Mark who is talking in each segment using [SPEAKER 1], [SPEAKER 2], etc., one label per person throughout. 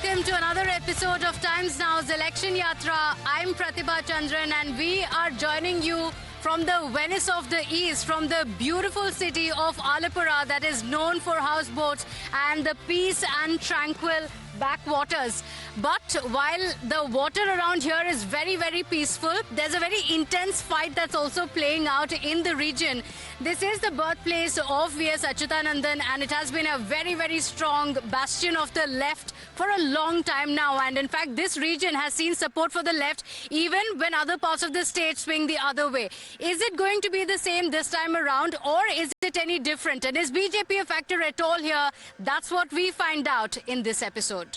[SPEAKER 1] welcome to another episode of Times Now's Election Yatra. I'm Pratibha Chandran and we are joining you from the Venice of the East, from the beautiful city of Alappuzha that is known for houseboats and the peace and tranquil backwaters. But while the water around here is very, very peaceful, there's a very intense fight that's also playing out in the region. This is the birthplace of V.S. Achyutanandan and it has been a very, very strong bastion of the left for a long time now. And in fact, this region has seen support for the left even when other parts of the state swing the other way. Is it going to be the same this time around or is it any different? And is BJP a factor at all here? That's what we find out in this episode.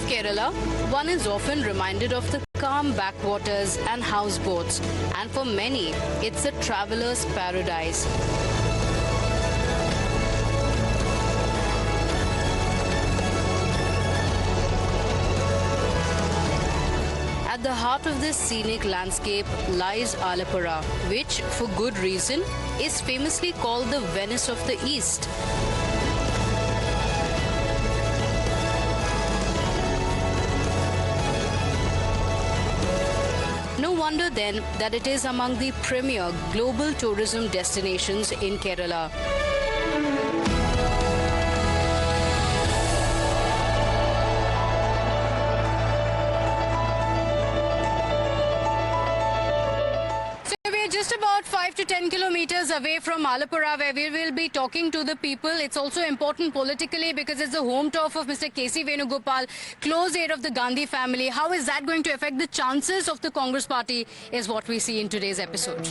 [SPEAKER 1] Kerala, one is often reminded of the calm backwaters and houseboats, and for many, it's a traveller's paradise. At the heart of this scenic landscape lies Alappuzha, which, for good reason, is famously called the Venice of the East. No wonder then that it is among the premier global tourism destinations in Kerala. Just about 5 to 10 kilometers away from Alappuzha, where we will be talking to the people. It's also important politically because it's the home turf of Mr. K.C. Venugopal, close aide of the Gandhi family. How is that going to affect the chances of the Congress party is what we see in today's episode.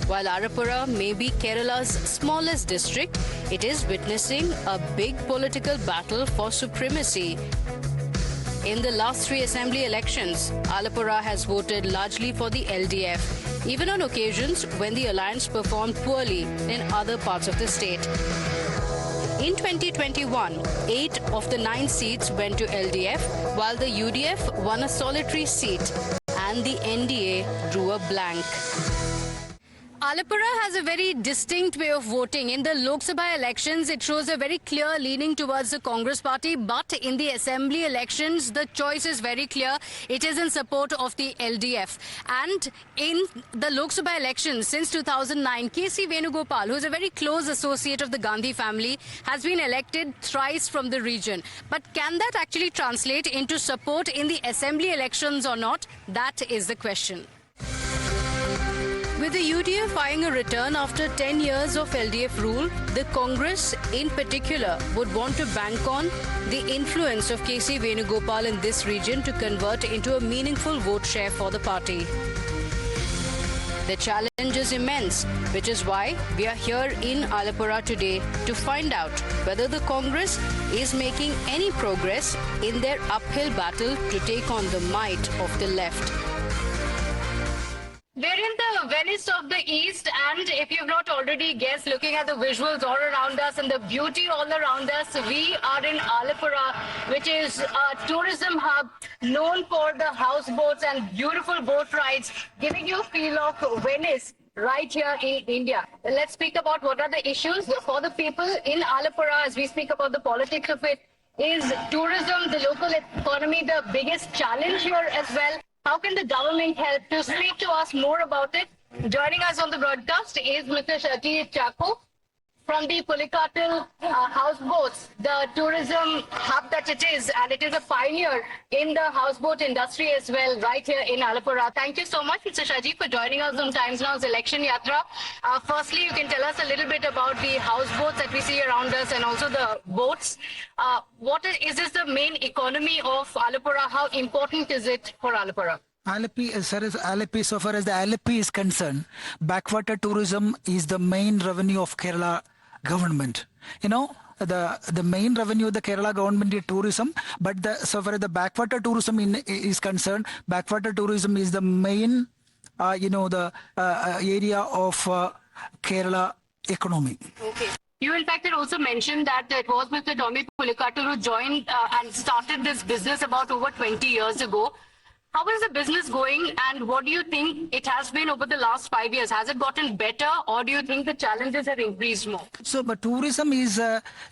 [SPEAKER 1] While Alappuzha may be Kerala's smallest district, it is witnessing a big political battle for supremacy. In the last 3 assembly elections, Alappuzha has voted largely for the LDF, even on occasions when the alliance performed poorly in other parts of the state. In 2021, 8 of the 9 seats went to LDF, while the UDF won a solitary seat and the NDA drew a blank. Alappuzha has a very distinct way of voting. In the Lok Sabha elections, it shows a very clear leaning towards the Congress party. But in the assembly elections, the choice is very clear. It is in support of the LDF. And in the Lok Sabha elections since 2009, K.C. Venugopal, who is a very close associate of the Gandhi family, has been elected thrice from the region. But can that actually translate into support in the assembly elections or not? That is the question. With the UDF eyeing a return after 10 years of LDF rule, the Congress in particular would want to bank on the influence of K.C. Venugopal in this region to convert into a meaningful vote share for the party. The challenge is immense, which is why we are here in Alappuzha today to find out whether the Congress is making any progress in their uphill battle to take on the might of the left. We're in the Venice of the East, and if you've not already guessed, looking at the visuals all around us and the beauty all around us, we are in Alappuzha, which is a tourism hub known for the houseboats and beautiful boat rides, giving you a feel of Venice right here in India. Let's speak about what are the issues for the people in Alappuzha as we speak about the politics of it. Is tourism, the local economy, the biggest challenge here as well? How can the government help? To speak to us more about it, joining us on the broadcast is Mr. Shati Chako, from the Pulikattil houseboats, the tourism hub that it is, and it is a pioneer in the houseboat industry as well, right here in Alappuzha. Thank you so much, Mr. Shaji, for joining us on Times Now's Election Yatra. Firstly, you can tell us a little bit about the houseboats that we see around us and also the boats. Is this the main economy of Alappuzha? How important is it for Alappuzha?
[SPEAKER 2] So far as the Alappi is concerned, backwater tourism is the main revenue of Kerala government. You know, the main revenue of the Kerala government is tourism, but so far as the backwater tourism is concerned, backwater tourism is the main, area of Kerala economy.
[SPEAKER 1] Okay. You, in fact, had also mentioned that it was Mr. Tommy Pulikattil who joined and started this business about over 20 years ago. How is the business going, and what do you think it has been over the last 5 years? Has it gotten better, or do you think the challenges have increased more?
[SPEAKER 2] So, but tourism is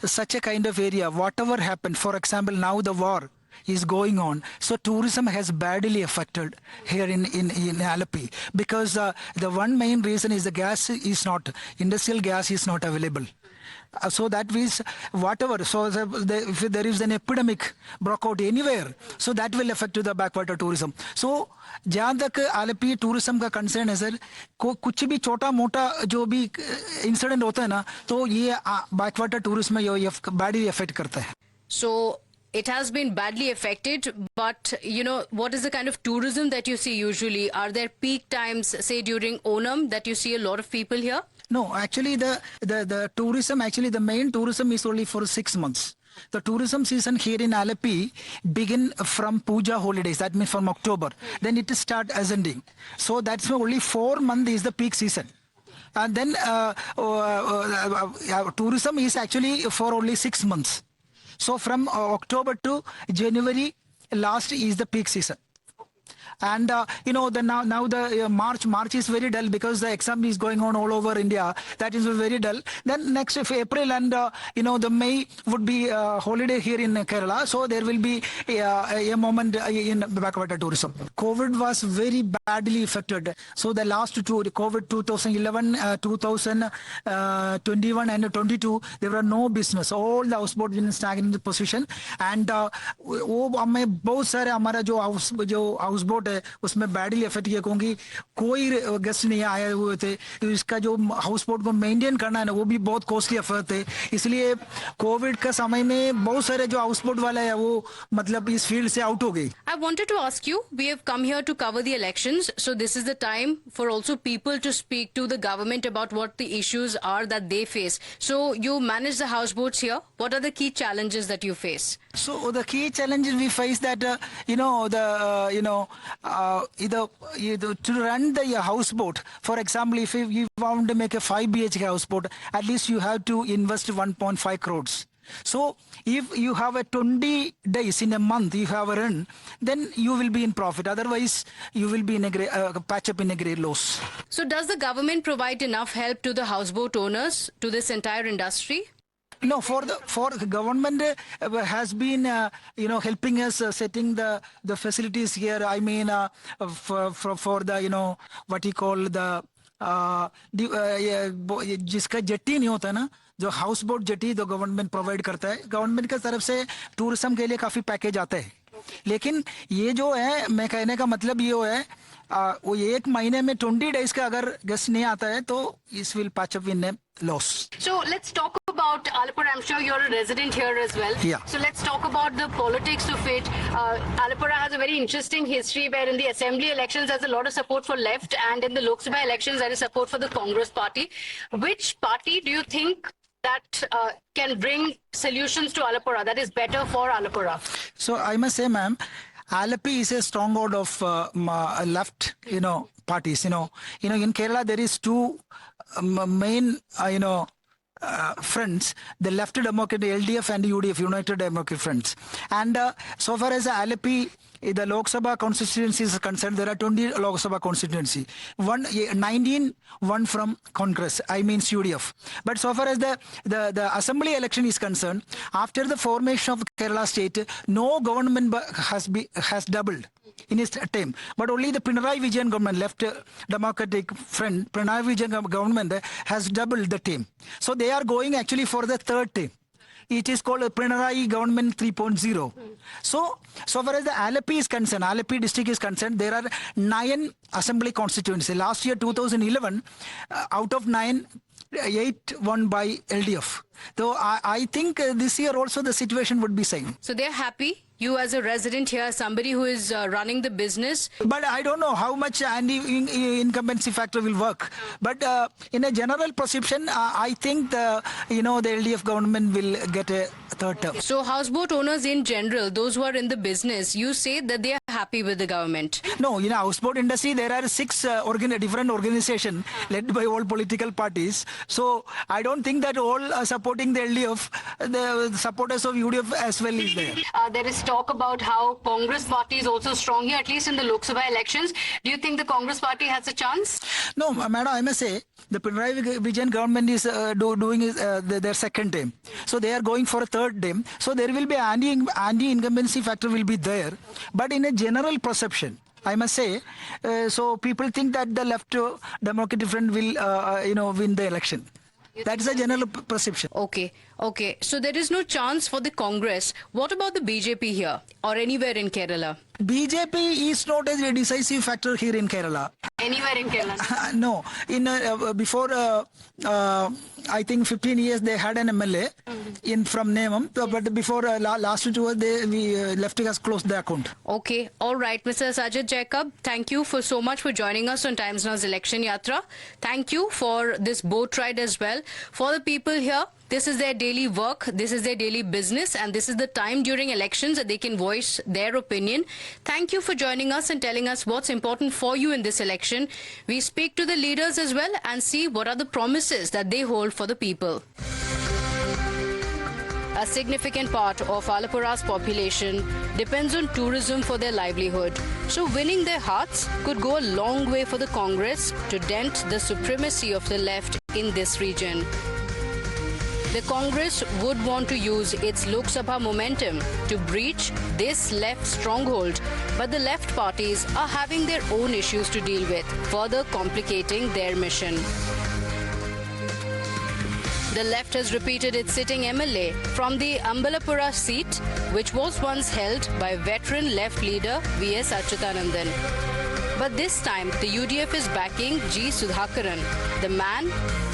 [SPEAKER 2] such a kind of area. Whatever happened, for example, now the war is going on. So tourism has badly affected here in Alappi, because the one main reason is the gas is not, industrial gas is not available. So that means whatever, so if there is an epidemic broke out anywhere, so that will affect the backwater tourism. So जहाँ तक Alleppey tourism का concern है sir, कुछ भी छोटा मोटा जो भी इंसिडेंट होता है ना, तो ये बैकवाटर टूरिज्म में ये बैडली अफेक्ट करता है.
[SPEAKER 1] So it has been badly affected, but what is the kind of tourism that you see usually? Are there peak times, say during Onam, that you see a lot of people here?
[SPEAKER 2] No, actually the tourism, the main tourism is only for 6 months. The tourism season here in Alappi begin from Puja holidays, that means from October. Then it start ascending. So that's only 4 months is the peak season. And then tourism is actually for only 6 months. So from October to January last is the peak season. And now the March is very dull because the exam is going on all over India. That is very dull. Then next April and the May would be holiday here in Kerala. So there will be a moment in backwater tourism. COVID was very badly affected. So the last two, COVID 2011, 2021 and 22, there were no business. All the houseboats in stagnant position. And बहुत सारे हमारा जो houseboat उसमें badly affect किया, क्योंकि कोई guest नहीं आए हुए थे, तो इसका जो हाउस बोट को मेंटेन करना है ना, वो भी बहुत कॉस्टली अफेयर थे. इसलिए कोविड का समय में बहुत सारे जो हाउस बोट वाले हैं वो मतलब इस फील्ड से आउट हो गई.
[SPEAKER 1] I wanted to ask you, we have come here to cover the elections, so this is the time for also people to speak to the government about what the issues are that they face. So you manage the houseboats here. What are the key challenges that you face?
[SPEAKER 2] So the key challenges we face that to run the houseboat, for example, if you want to make a 5 BHK houseboat, at least you have to invest 1.5 crores. So if you have a 20 days in a month, you have a run, then you will be in profit. Otherwise, you will be in a patch up in a great loss.
[SPEAKER 1] So does the government provide enough help to the houseboat owners, to this entire industry?
[SPEAKER 2] No, for the government has been helping us setting the facilities here. I mean for the what you call the जिसका jetty नहीं होता ना, जो house boat jetty तो government provide करता है. Government की तरफ से टूरिज्म के लिए काफी पैकेज आता है. लेकिन ये जो है, मैं कहने का मतलब ये है, वो 1 महीने में 20 डेज का अगर गेस्ट नहीं आता है तो इस will patch up in loss.
[SPEAKER 1] So let's talk about Alappuzha. I'm sure you're a resident here as well.
[SPEAKER 2] Yeah.
[SPEAKER 1] So let's talk about the politics of it. Alappuzha has a very interesting history where in the assembly elections there's a lot of support for left, and in the Lok Sabha elections there is support for the Congress party. Which party do you think that can bring solutions to Alappuzha, that is better for Alappuzha?
[SPEAKER 2] So I must say, ma'am, Alappi is a stronghold of left, parties. In Kerala there is two main, friends, the left democratic LDF and UDF, United Democratic Friends. And so far as Alappi the Lok Sabha constituency is concerned, there are 20 Lok Sabha constituency. 19 one from Congress, I mean UDF. But so far as the assembly election is concerned, after the formation of Kerala state, no government has doubled in his term. But only the Pinarayi Vijayan government, left Democratic Front, Pinarayi Vijayan government has doubled the term. So they are going actually for the third term. It is called a Pinarayi government 3.0. So far as the Alappi is concerned, Alappi district is concerned, there are 9 assembly constituencies. Last year, 2011, out of 9, 8 won by LDF. So I think this year also the situation would be same.
[SPEAKER 1] So they're happy. You as a resident here, somebody who is running the business.
[SPEAKER 2] But I don't know how much incumbency factor will work. But in a general perception, I think the LDF government will get a third term.
[SPEAKER 1] So houseboat owners in general, those who are in the business, you say that they are happy with the government.
[SPEAKER 2] No, in a houseboat industry, there are 6 different organizations led by all political parties. So I don't think that all are supporting the LDF, the supporters of UDF as well is there.
[SPEAKER 1] There is talk about how Congress party is also strong here, at least in the Lok Sabha elections. Do you think the Congress party has a chance?
[SPEAKER 2] No, madam, I must say, the Pinarayi Vijayan government is doing their second term. So they are going for a third term. So there will be anti-incumbency factor will be there. But in a general perception, I must say, so people think that the left Democratic Front will, win the election. That is a general perception.
[SPEAKER 1] Okay. So there is no chance for the Congress. What about the BJP here or anywhere in Kerala?
[SPEAKER 2] BJP is not a decisive factor here in Kerala.
[SPEAKER 1] Anywhere in Kerala?
[SPEAKER 2] No. Before, I think 15 years they had an MLA from Nemam. But before last 2 years, left has closed the account.
[SPEAKER 1] Okay. All right. Mr. Sajid Jacob, thank you so much for joining us on Times Now's Election Yatra. Thank you for this boat ride as well. For the people here, this is their daily work, this is their daily business, and this is the time during elections that they can voice their opinion. Thank you for joining us and telling us what's important for you in this election. We speak to the leaders as well and see what are the promises that they hold for the people. A significant part of Alappuzha's population depends on tourism for their livelihood. So winning their hearts could go a long way for the Congress to dent the supremacy of the left in this region. The Congress would want to use its Lok Sabha momentum to breach this left stronghold, but the left parties are having their own issues to deal with, further complicating their mission. The left has repeated its sitting MLA from the Alappuzha seat, which was once held by veteran left leader V.S. Achyutanandan. But this time, the UDF is backing G. Sudhakaran, the man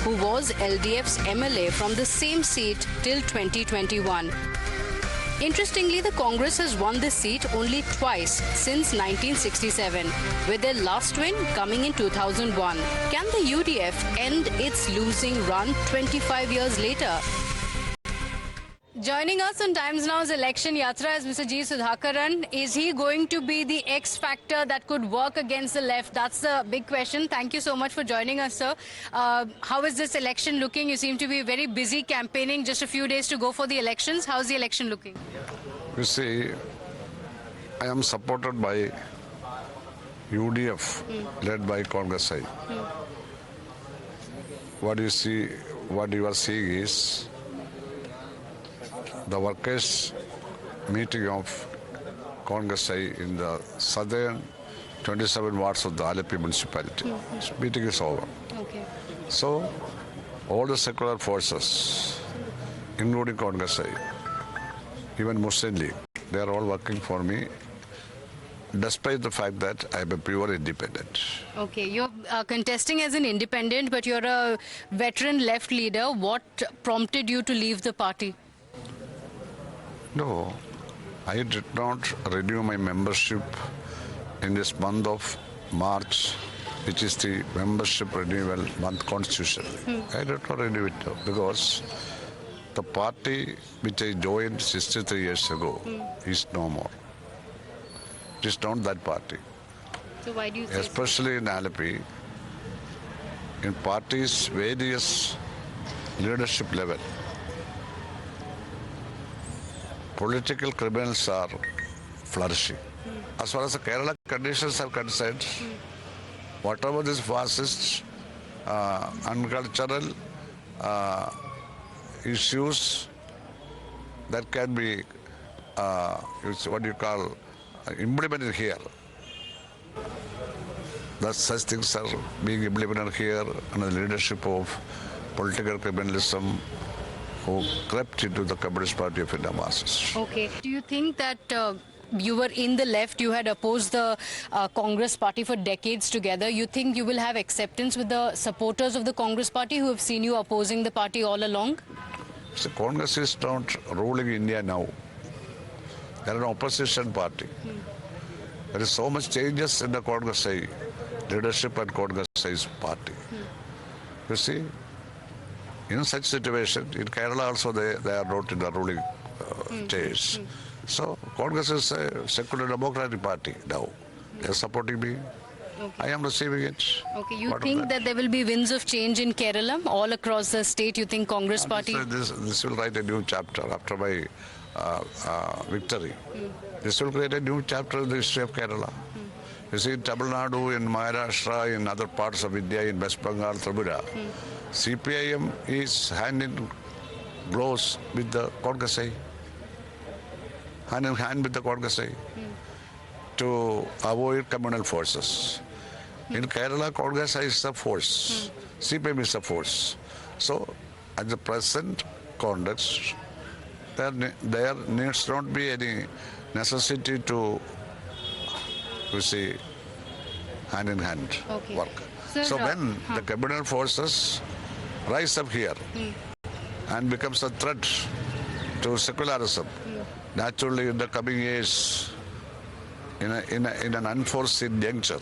[SPEAKER 1] who was LDF's MLA from the same seat till 2021. Interestingly, the Congress has won this seat only twice since 1967, with their last win coming in 2001. Can the UDF end its losing run 25 years later? Joining us on Times Now's Election Yatra is Mr. G. Sudhakaran. Is he going to be the X factor that could work against the left? That's the big question. Thank you so much for joining us, sir. How is this election looking? You seem to be very busy campaigning, just a few days to go for the elections. How's the election looking?
[SPEAKER 3] You see, I am supported by UDF, led by Congress side. What you are seeing is the workers' meeting of Congress side in the southern 27 wards of the Alappi municipality. This meeting is over.
[SPEAKER 1] Okay.
[SPEAKER 3] So, all the secular forces, including Congress side, even Muslim League, they are all working for me, despite the fact that I am a pure independent.
[SPEAKER 1] Okay, you're contesting as an independent, but you're a veteran left leader. What prompted you to leave the party?
[SPEAKER 3] No, I did not renew my membership in this month of March, which is the membership renewal month constitution. I did not renew it because the party which I joined 63 years ago is no more. It is not that party.
[SPEAKER 1] So why do you say
[SPEAKER 3] Especially in Alappi, in parties' various leadership level, political criminals are flourishing. as far as the Kerala conditions are concerned, whatever this fascist, uncultural issues that can be, what you call, implemented here. That such things are being implemented here under the leadership of political criminalism who crept into the Communist Party of India Marxist.
[SPEAKER 1] Okay. Do you think that you were in the left, you had opposed the Congress party for decades together? You think you will have acceptance with the supporters of the Congress party who have seen you opposing the party all along?
[SPEAKER 3] So Congress is not ruling India now. They are an opposition party. There is so much changes in the Congress leadership and Congress party. You see, in such situation, in Kerala also they are not in the ruling chairs. So Congress is a secular democratic party now. They are supporting me.
[SPEAKER 1] Okay.
[SPEAKER 3] I am receiving it.
[SPEAKER 1] Okay, you
[SPEAKER 3] What of
[SPEAKER 1] think that there will be winds of change in Kerala all across the state? You think Congress party?
[SPEAKER 3] This will write a new chapter after my victory. This will create a new chapter in the history of Kerala. You see, in Tamil Nadu, in Maharashtra, in other parts of India, in West Bengal, Tripura, CPIM is hand in gloves with the Congress, hand in hand with the Congress to avoid communal forces. In Kerala, Congress is the force, CPIM is the force. So, at the present context, there needs not be any necessity to, you see, hand in hand work.
[SPEAKER 1] Sir,
[SPEAKER 3] so when the communal forces rise up here and becomes a threat to secularism, naturally in the coming years, in an unforeseen juncture,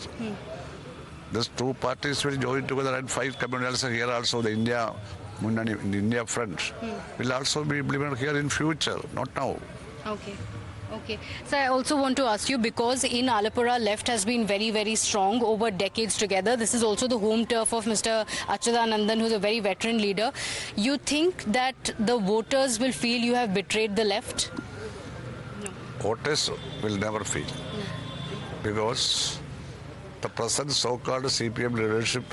[SPEAKER 3] these two parties will join together and fight communalism here also. The India front will also be implemented here in future, not now.
[SPEAKER 1] Okay. Okay. So I also want to ask you, because in Alappuzha, left has been very, very strong over decades together. This is also the home turf of Mr. Achyutanandan, who's a very veteran leader. You think that the voters will feel you have betrayed the left?
[SPEAKER 3] No. Voters will never feel. Because the present so-called CPM leadership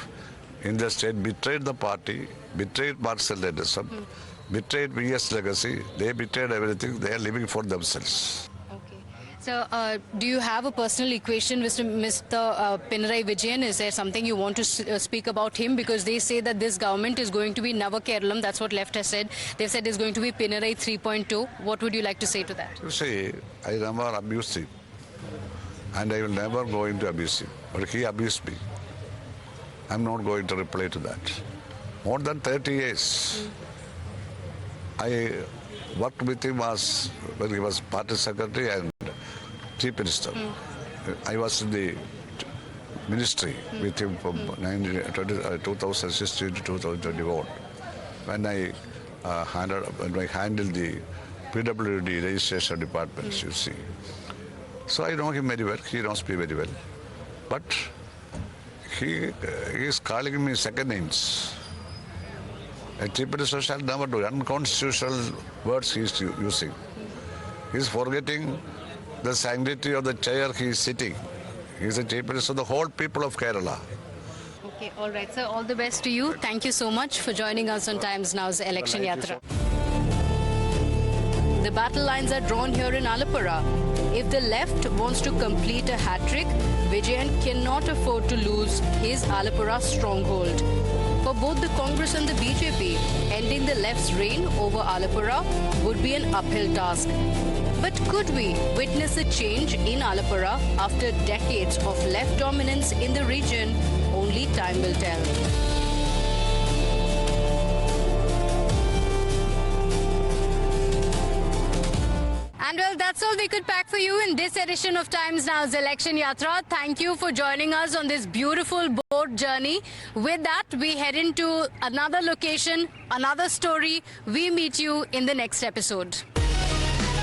[SPEAKER 3] in the state betrayed the party, betrayed Marxist-Leninism, betrayed VS legacy. They betrayed everything. They are living for themselves.
[SPEAKER 1] Okay. So, do you have a personal equation with Mr. Pinarayi Vijayan? Is there something you want to speak about him? Because they say that this government is going to be Nava Keralam. That's what left has said. They've said it's going to be Pinarayi 3.2. What would you like to say to that?
[SPEAKER 3] You see, I never abused him. And I will never going to abuse him. But he abused me. I'm not going to reply to that. More than 30 years. I worked with him when he was party secretary and chief minister. I was in the ministry with him from 2016 to 2021. When I handled the PWD registration departments, you see. So I know him very well. He knows me very well. But he is calling me second names. A chief minister shall never do unconstitutional words he is using. He is forgetting the sanctity of the chair he is sitting. He is a chief minister of the whole people of Kerala.
[SPEAKER 1] Okay, all right, sir. All the best to you. Thank you so much for joining us on Times Now's Election Yatra. The battle lines are drawn here in Alappuzha. If the left wants to complete a hat-trick, Vijayan cannot afford to lose his Alappuzha stronghold. For both the Congress and the BJP, ending the left's reign over Alappuzha would be an uphill task. But could we witness a change in Alappuzha after decades of left dominance in the region? Only time will tell. And well, that's all we could pack for you in this edition of Times Now's Election Yatra. Thank you for joining us on this beautiful boat journey. With that, we head into another location, another story. We meet you in the next episode.